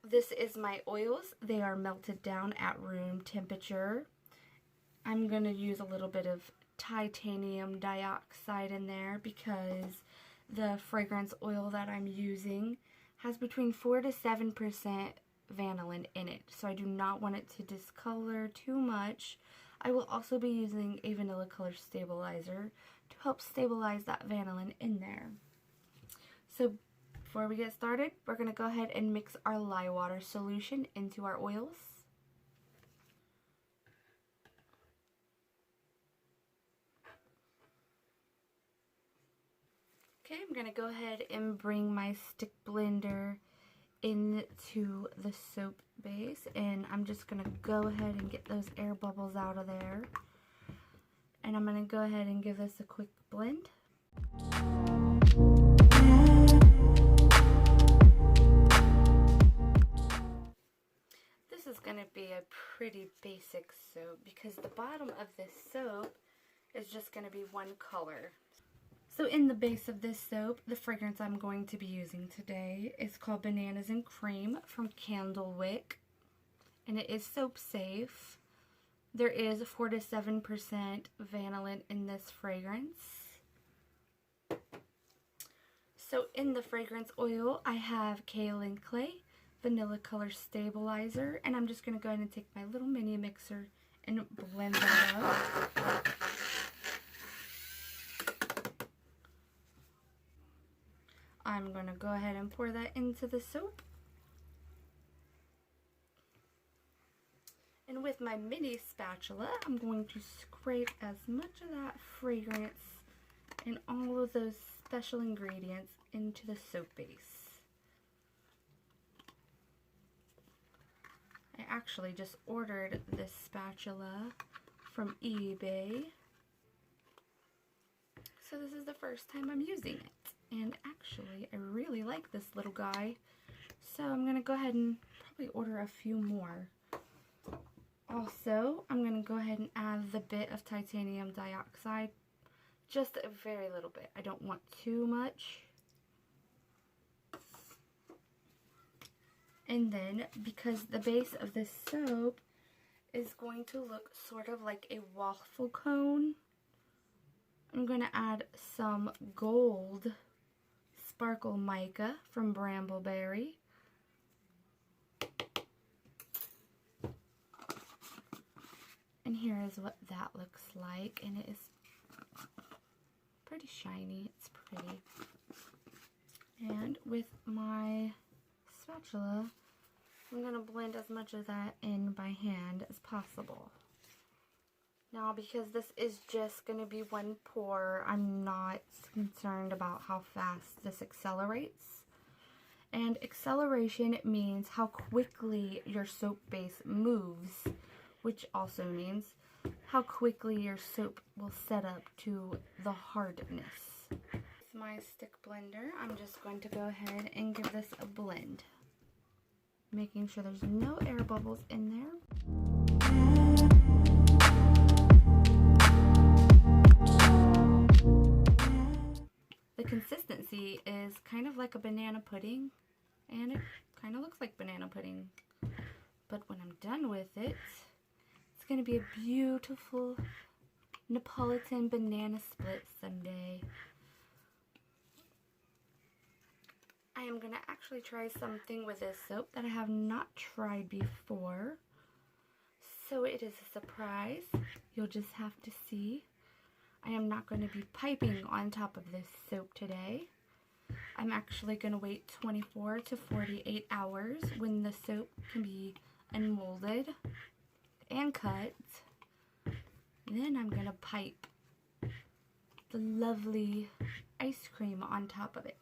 This is my oils. They are melted down at room temperature. I'm going to use a little bit of titanium dioxide in there because the fragrance oil that I'm using has between 4 to 7% vanillin in it. So I do not want it to discolor too much. I will also be using a vanilla color stabilizer to help stabilize that vanillin in there. So before we get started, we're going to go ahead and mix our lye water solution into our oils. Okay, I'm going to go ahead and bring my stick blender into the soap base, and I'm just going to go ahead and get those air bubbles out of there. And I'm going to go ahead and give this a quick blend. This is going to be a pretty basic soap because the bottom of this soap is just going to be one color. So in the base of this soap, the fragrance I'm going to be using today is called Bananas and Cream from Candlewick, and it is soap safe. There is 4 to 7% vanillin in this fragrance. So in the fragrance oil, I have kaolin clay, vanilla color stabilizer, and I'm just going to go ahead and take my little mini mixer and blend that up. I'm going to go ahead and pour that into the soap. And with my mini spatula, I'm going to scrape as much of that fragrance and all of those special ingredients into the soap base. I actually just ordered this spatula from eBay. So this is the first time I'm using it. And actually, I really like this little guy, so I'm going to go ahead and probably order a few more. Also, I'm going to go ahead and add the bit of titanium dioxide, just a very little bit. I don't want too much. And then, because the base of this soap is going to look sort of like a waffle cone, I'm going to add some gold sparkle mica from Brambleberry. And here is what that looks like, and it is pretty shiny. It's pretty. And with my spatula, I'm going to blend as much of that in by hand as possible. Now, because this is just going to be one pour, I'm not concerned about how fast this accelerates. And acceleration means how quickly your soap base moves, which also means how quickly your soap will set up to the hardness. With my stick blender, I'm just going to go ahead and give this a blend, making sure there's no air bubbles in there. The consistency is kind of like a banana pudding, and it kind of looks like banana pudding. But when I'm done with it, it's going to be a beautiful Neapolitan banana split sundae. I am going to actually try something with this soap that I have not tried before. So it is a surprise. You'll just have to see. I am not going to be piping on top of this soap today. I'm actually going to wait 24 to 48 hours when the soap can be unmolded and cut. Then I'm going to pipe the lovely ice cream on top of it.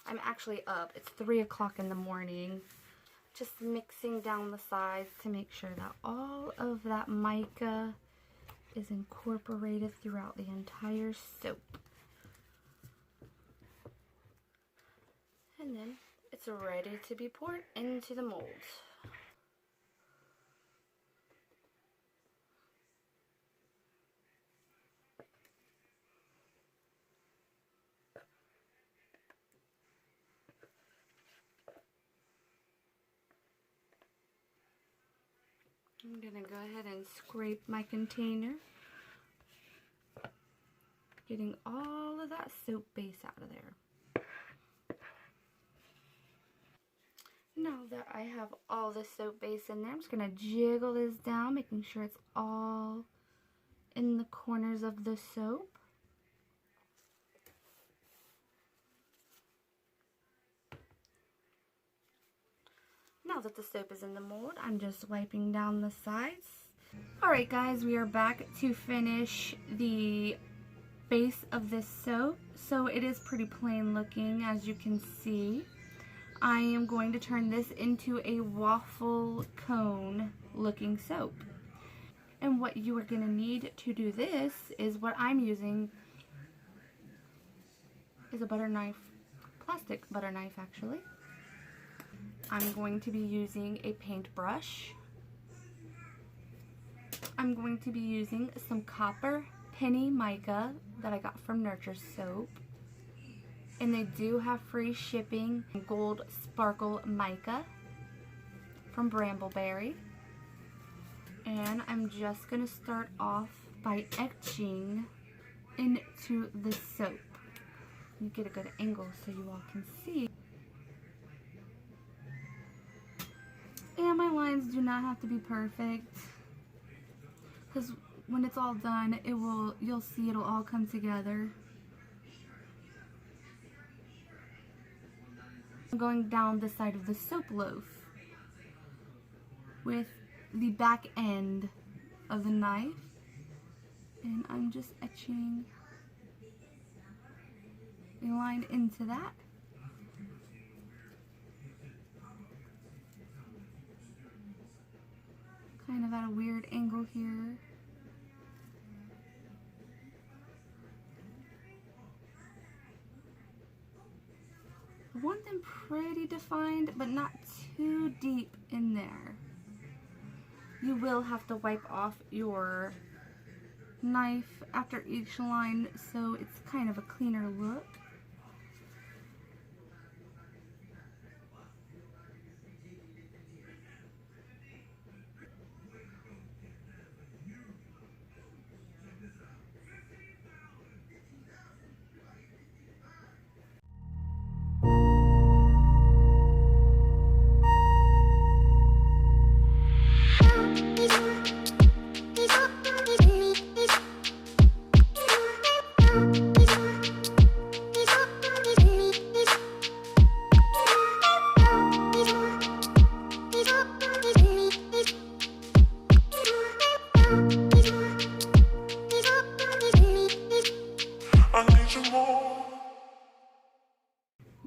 I'm actually up. It's 3 o'clock in the morning. Just mixing down the sides to make sure that all of that mica is incorporated throughout the entire soap. And then it's ready to be poured into the mold. I'm gonna go ahead and scrape my container, getting all of that soap base out of there. Now that I have all the soap base in there, I'm just gonna jiggle this down, making sure it's all in the corners of the soap. Now that the soap is in the mold, I'm just wiping down the sides. Alright guys, we are back to finish the base of this soap. So it is pretty plain looking, as you can see. I am going to turn this into a waffle cone looking soap. And what you are going to need to do this is what I'm using is a butter knife, plastic butter knife actually. I'm going to be using a paintbrush. I'm going to be using some copper penny mica that I got from Nurture Soap. And they do have free shipping. Gold sparkle mica from Brambleberry. And I'm just going to start off by etching into the soap. You get a good angle so you all can see. And my lines do not have to be perfect, because when it's all done, you'll see it'll all come together. I'm going down the side of the soap loaf with the back end of the knife, and I'm just etching a line into that. Kind of at a weird angle here. I want them pretty defined, but not too deep in there. You will have to wipe off your knife after each line, so it's kind of a cleaner look.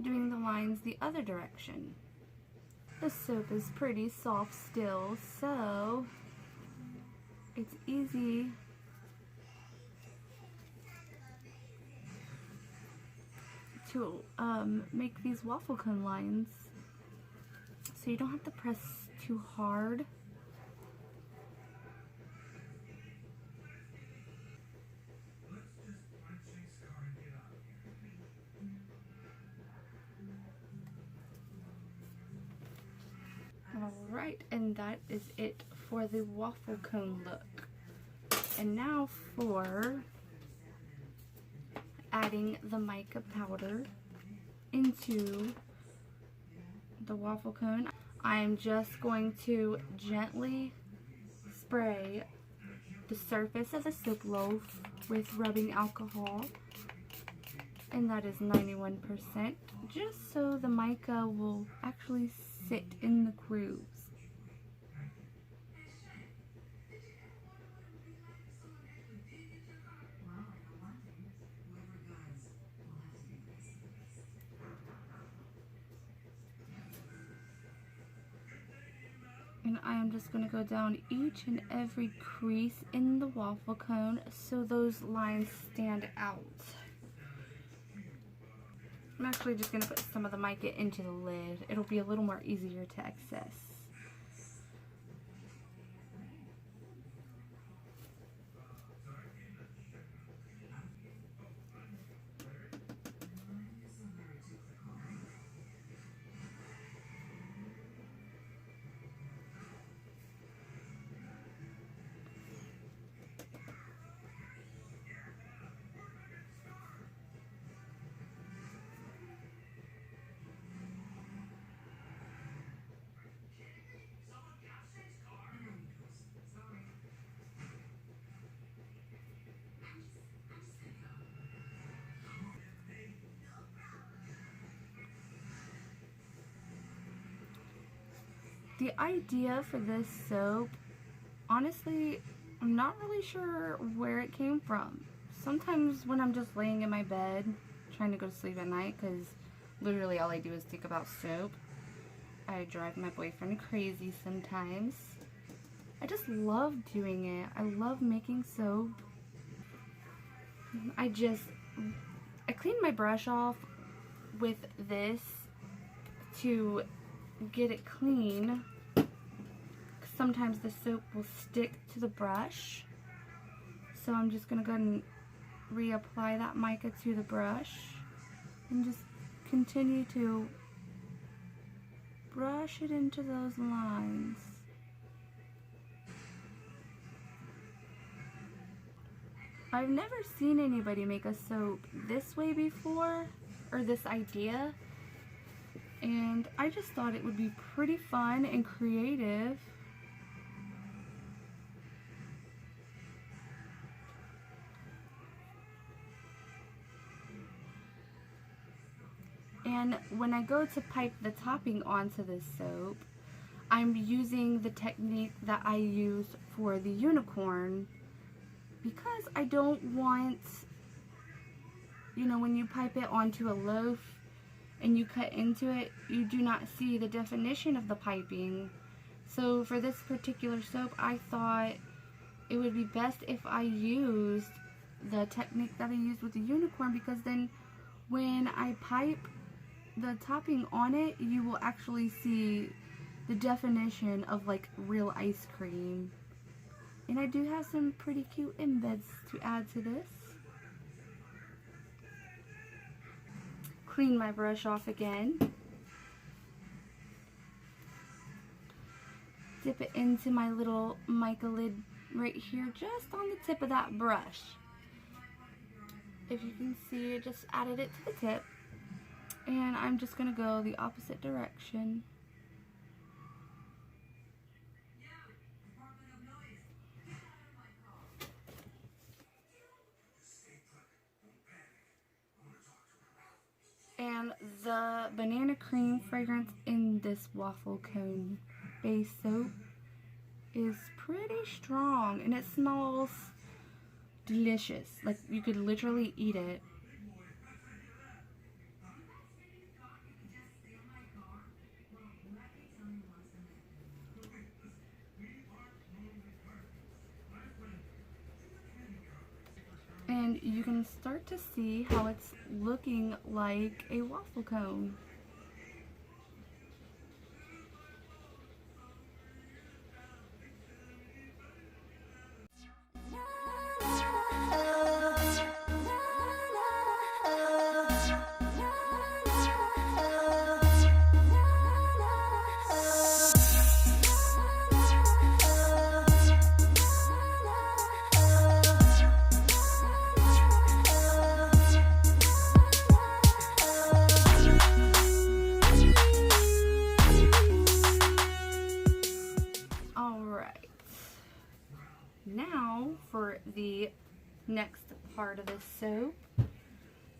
Doing the lines the other direction. The soap is pretty soft still, so it's easy to make these waffle cone lines, so you don't have to press too hard. Alright, and that is it for the waffle cone look. And now for adding the mica powder into the waffle cone. I'm just going to gently spray the surface of the soap loaf with rubbing alcohol, and that is 91%, just so the mica will actually sit in the grooves. And I am just going to go down each and every crease in the waffle cone so those lines stand out. I'm actually just going to put some of the mica into the lid. It'll be a little more easier to access. the idea for this soap, honestly, I'm not really sure where it came from. Sometimes when I'm just laying in my bed trying to go to sleep at night, because literally all I do is think about soap, I drive my boyfriend crazy sometimes. I just love doing it. I love making soap. I clean my brush off with this to get it clean. Sometimes the soap will stick to the brush. So I'm just going to go ahead and reapply that mica to the brush and just continue to brush it into those lines. I've never seen anybody make a soap this way before, or this idea, and I just thought it would be pretty fun and creative. And when I go to pipe the topping onto this soap, I'm using the technique that I use for the unicorn, because I don't want, you know, when you pipe it onto a loaf and you cut into it, you do not see the definition of the piping. So for this particular soap, I thought it would be best if I used the technique that I used with the unicorn, because then when I pipe the topping on it, you will actually see the definition of like real ice cream. And I do have some pretty cute embeds to add to this. Clean my brush off again. Dip it into my little mica lid right here, just on the tip of that brush. If you can see, I just added it to the tip. And I'm just going to go the opposite direction. And the banana cream fragrance in this waffle cone base soap is pretty strong, and it smells delicious. Like you could literally eat it. And you can start to see how it's looking like a waffle cone. Now for the next part of this soap,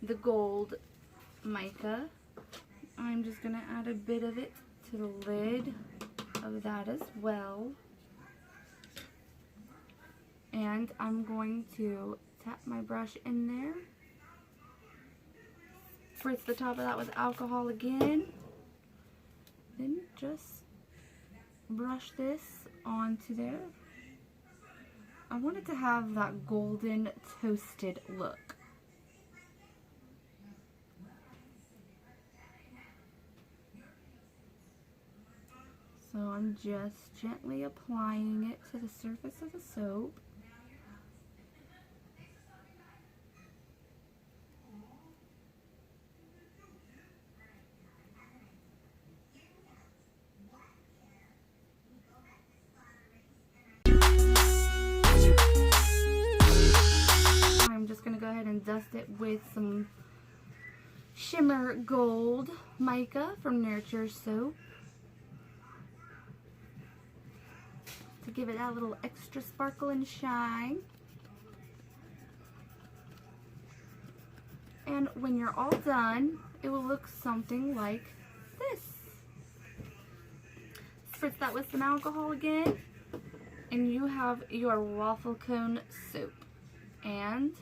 the gold mica. I'm just going to add a bit of it to the lid of that as well. And I'm going to tap my brush in there. Spritz the top of that with alcohol again. Then just brush this onto there. I want it to have that golden toasted look. So I'm just gently applying it to the surface of the soap. Go ahead and dust it with some shimmer gold mica from Nurture Soap to give it that little extra sparkle and shine. And when you're all done, it will look something like this. spritz that with some alcohol again, and you have your waffle cone soap. And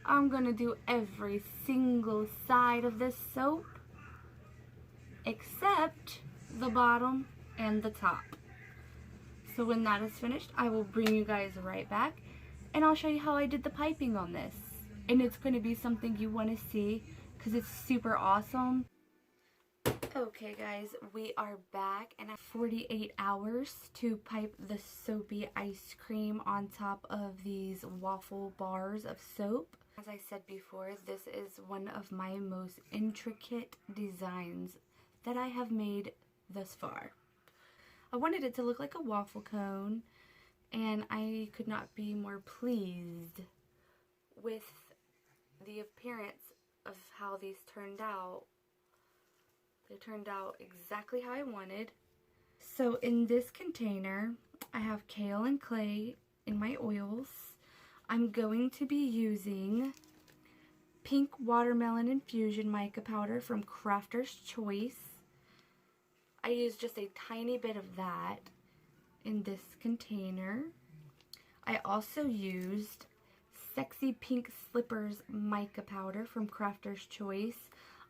I'm gonna do every single side of this soap except the bottom and the top. So when that is finished, I will bring you guys right back and I'll show you how I did the piping on this. And it's going to be something you want to see because it's super awesome. Okay guys, we are back and I have 48 hours to pipe the soapy ice cream on top of these waffle bars of soap. As I said before, this is one of my most intricate designs that I have made thus far. I wanted it to look like a waffle cone, and I could not be more pleased with the appearance of how these turned out. They turned out exactly how I wanted. So in this container, I have kale and clay in my oils. I'm going to be using pink watermelon infusion mica powder from Crafter's Choice. I used just a tiny bit of that in this container. I also used Sexy Pink Slippers mica powder from Crafter's Choice.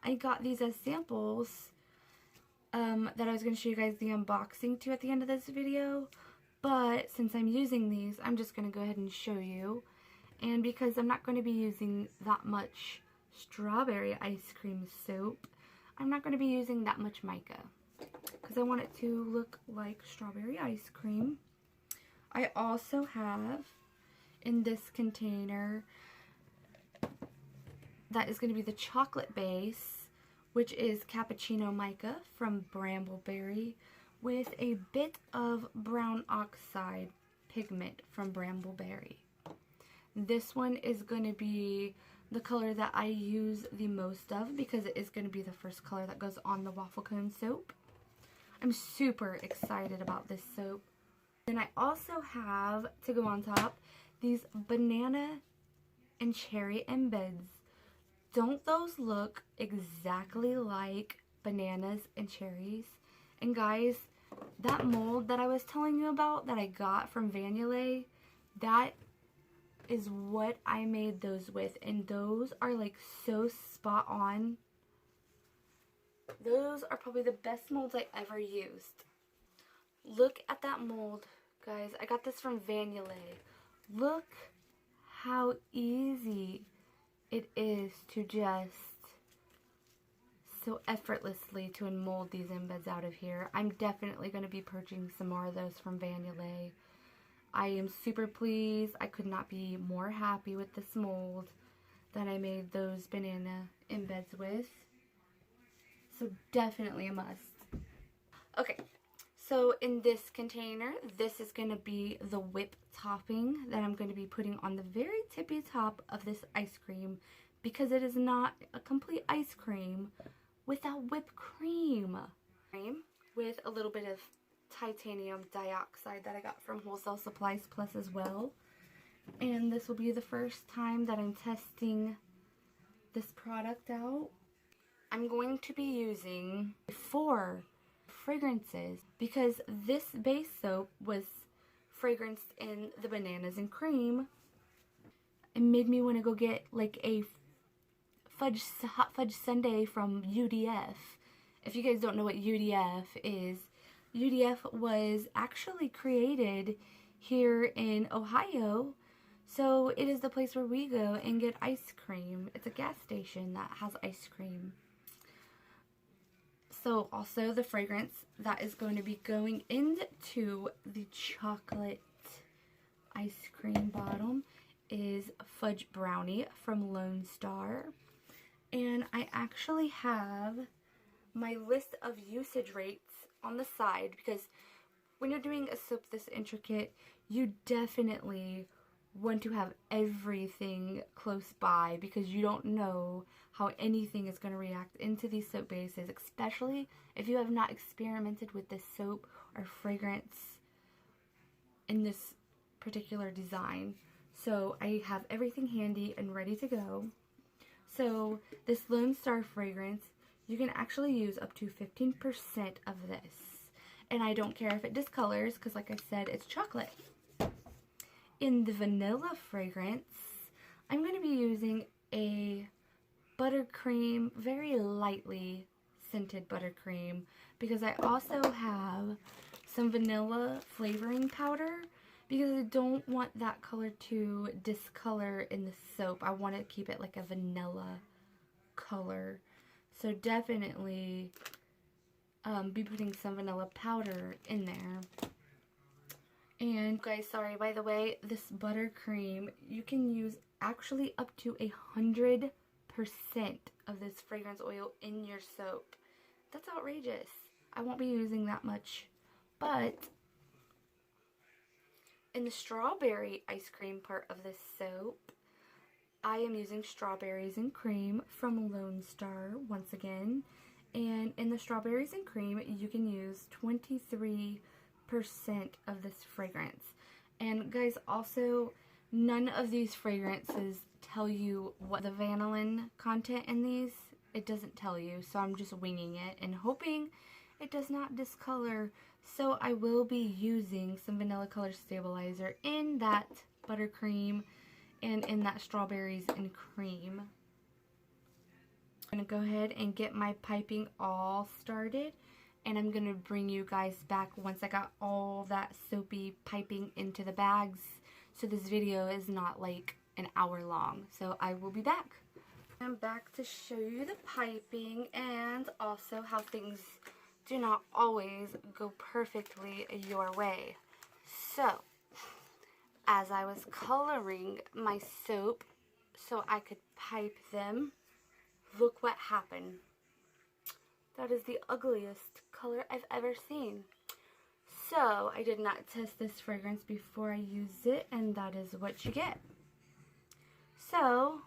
I got these as samples that I was going to show you guys the unboxing to at the end of this video. But since I'm using these, I'm just going to go ahead and show you. And because I'm not going to be using that much strawberry ice cream soap, I'm not going to be using that much mica, because I want it to look like strawberry ice cream. I also have in this container that is going to be the chocolate base, which is cappuccino mica from Brambleberry with a bit of brown oxide pigment from Brambleberry. This one is going to be the color that I use the most of because it is going to be the first color that goes on the waffle cone soap. I'm super excited about this soap. Then I also have, to go on top, these banana and cherry embeds. Don't those look exactly like bananas and cherries? And guys, that mold that I was telling you about that I got from Vanillay, that is what I made those with. And those are like so spot on. Those are probably the best molds I ever used. Look at that mold, guys. I got this from Vanillay. Look how easy it is to just so effortlessly to mold these embeds out of here. I'm definitely going to be purchasing some more of those from Vanillay. I am super pleased. I could not be more happy with this mold that I made those banana embeds with. So definitely a must. Okay, so in this container, this is going to be the whip topping that I'm going to be putting on the very tippy top of this ice cream, because it is not a complete ice cream without whipped cream. With a little bit of titanium dioxide that I got from Wholesale Supplies Plus as well. And this will be the first time that I'm testing this product out. I'm going to be using 4 fragrances because this base soap was fragranced in the bananas and cream. It made me want to go get like a hot fudge sundae from UDF. If you guys don't know what UDF is, UDF was actually created here in Ohio. So it is the place where we go and get ice cream. It's a gas station that has ice cream. So also the fragrance that is going to be going into the chocolate ice cream bottom is Fudge Brownie from Lone Star. And I actually have my list of usage rates on the side, because when you're doing a soap this intricate, you definitely want to have everything close by, because you don't know how anything is going to react into these soap bases, especially if you have not experimented with this soap or fragrance in this particular design. So I have everything handy and ready to go. So this Lone Star fragrance, you can actually use up to 15% of this. and I don't care if it discolors because, like I said, it's chocolate. In the vanilla fragrance, I'm going to be using a buttercream, very lightly scented buttercream, because I also have some vanilla flavoring powder, because I don't want that color to discolor in the soap. I want to keep it like a vanilla color. So definitely be putting some vanilla powder in there. And guys, sorry, by the way, this buttercream, you can use actually up to 100% of this fragrance oil in your soap. That's outrageous. I won't be using that much. But in the strawberry ice cream part of this soap, I am using strawberries and cream from Lone Star once again. And in the strawberries and cream, you can use 23% of this fragrance. And guys, also, none of these fragrances tell you what the vanillin content in these. It doesn't tell you, so I'm just winging it and hoping it does not discolor. So I will be using some vanilla color stabilizer in that buttercream and in that strawberries and cream. I'm going to go ahead and get my piping all started, and I'm going to bring you guys back once I got all that soapy piping into the bags, so this video is not like an hour long. So I will be back. I'm back to show you the piping and also how things do not always go perfectly your way. So, as I was coloring my soap so I could pipe them, look what happened. That is the ugliest color I've ever seen. So, I did not test this fragrance before I used it, and that is what you get. So,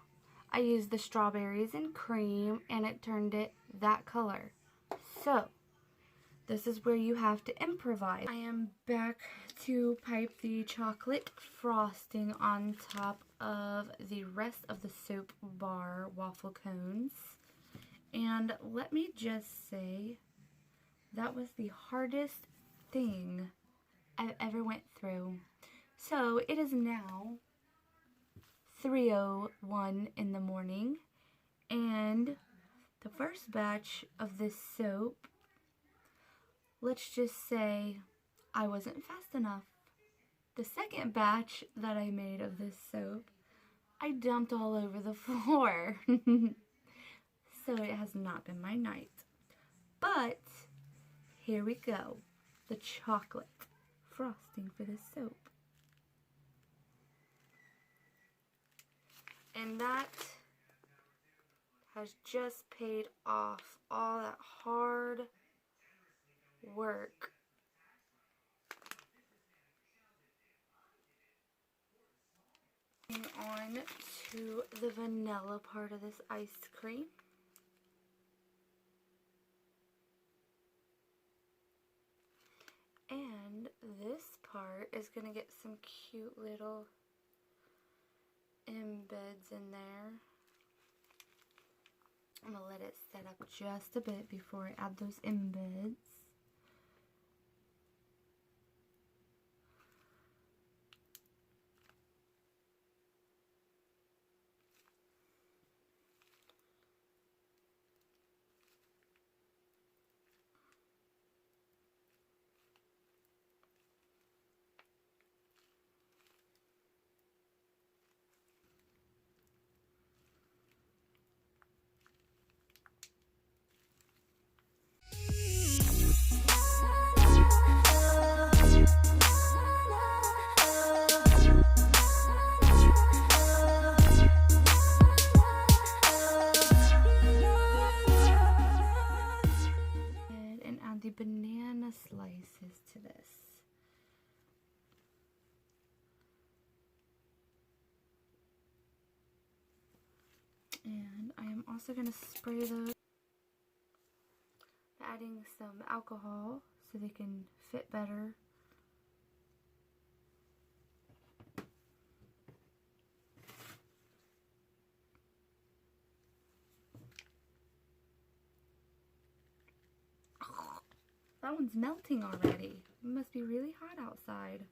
I used the strawberries and cream, and it turned it that color. So, this is where you have to improvise. I am back to pipe the chocolate frosting on top of the rest of the soap bar waffle cones. And let me just say, that was the hardest thing I've ever went through. So it is now 3:01 in the morning, and the first batch of this soap, let's just say I wasn't fast enough. The second batch that I made of this soap, I dumped all over the floor. So it has not been my night. But here we go. The chocolate frosting for this soap. And that has just paid off all that hard work. On to the vanilla part of this ice cream. And this part is going to get some cute little embeds in there. I'm going to let it set up just a bit before I add those embeds. And add the banana slices to this. And I am also going to spray those, adding some alcohol so they can fit better. That one's melting already. It must be really hot outside.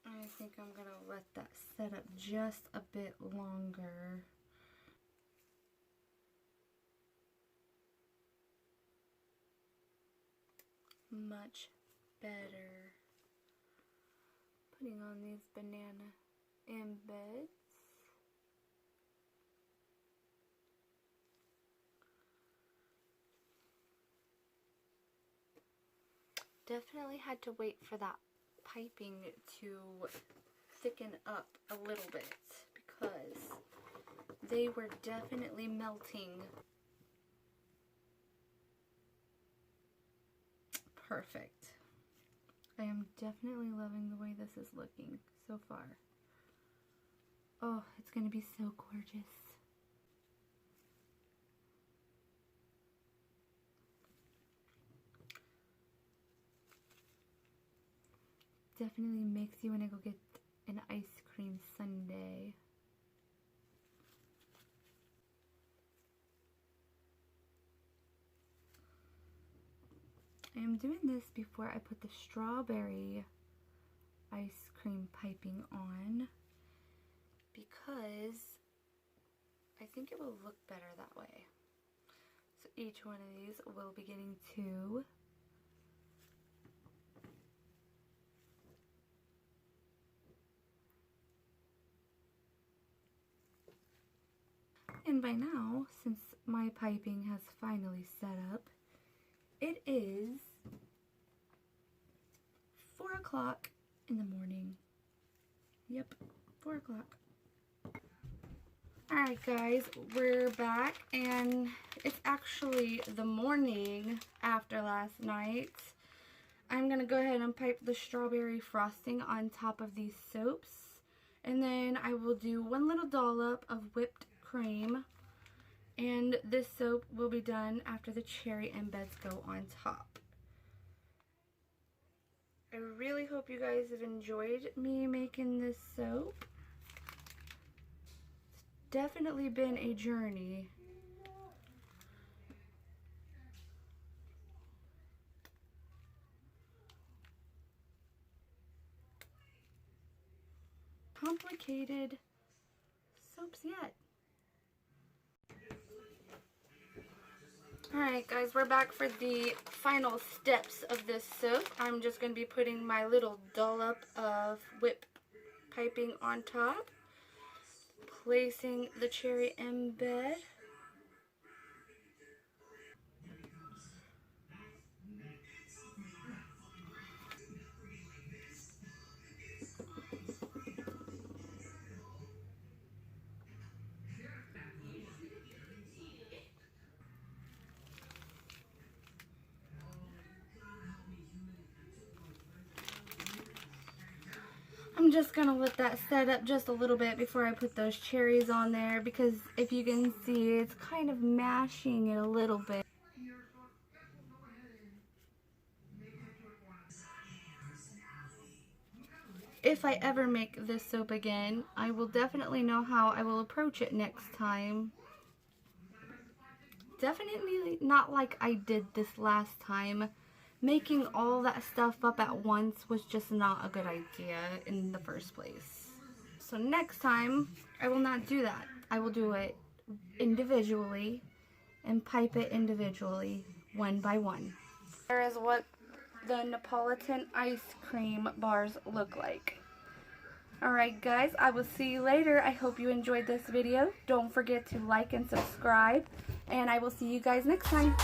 I think I'm gonna let that set up just a bit longer. Much better. Putting on these banana embeds. Definitely had to wait for that piping to thicken up a little bit because they were definitely melting. Perfect. I am definitely loving the way this is looking so far. Oh, it's going to be so gorgeous. Definitely makes you want to go get an ice cream sundae. I am doing this before I put the strawberry ice cream piping on because I think it will look better that way. So each one of these will be getting 2. And by now, since my piping has finally set up, it is 4 o'clock in the morning. Yep, 4 o'clock. Alright guys, we're back and it's actually the morning after last night. I'm going to go ahead and pipe the strawberry frosting on top of these soaps. And then I will do 1 little dollop of whipped cream. And this soap will be done after the cherry embeds go on top. I really hope you guys have enjoyed me making this soap. It's definitely been a journey. Complicated soaps yet. Alright guys, we're back for the final steps of this soap. I'm just going to be putting my little dollop of whipped piping on top. Placing the cherry embed. I'm just going to let that set up just a little bit before I put those cherries on there because if you can see, it's kind of mashing it a little bit. If I ever make this soap again, I will definitely know how I will approach it next time. Definitely not like I did this last time. Making all that stuff up at once was just not a good idea in the first place. So next time, I will not do that. I will do it individually and pipe it individually, one by one. Here is what the Neapolitan ice cream bars look like. Alright guys, I will see you later. I hope you enjoyed this video. Don't forget to like and subscribe, and I will see you guys next time.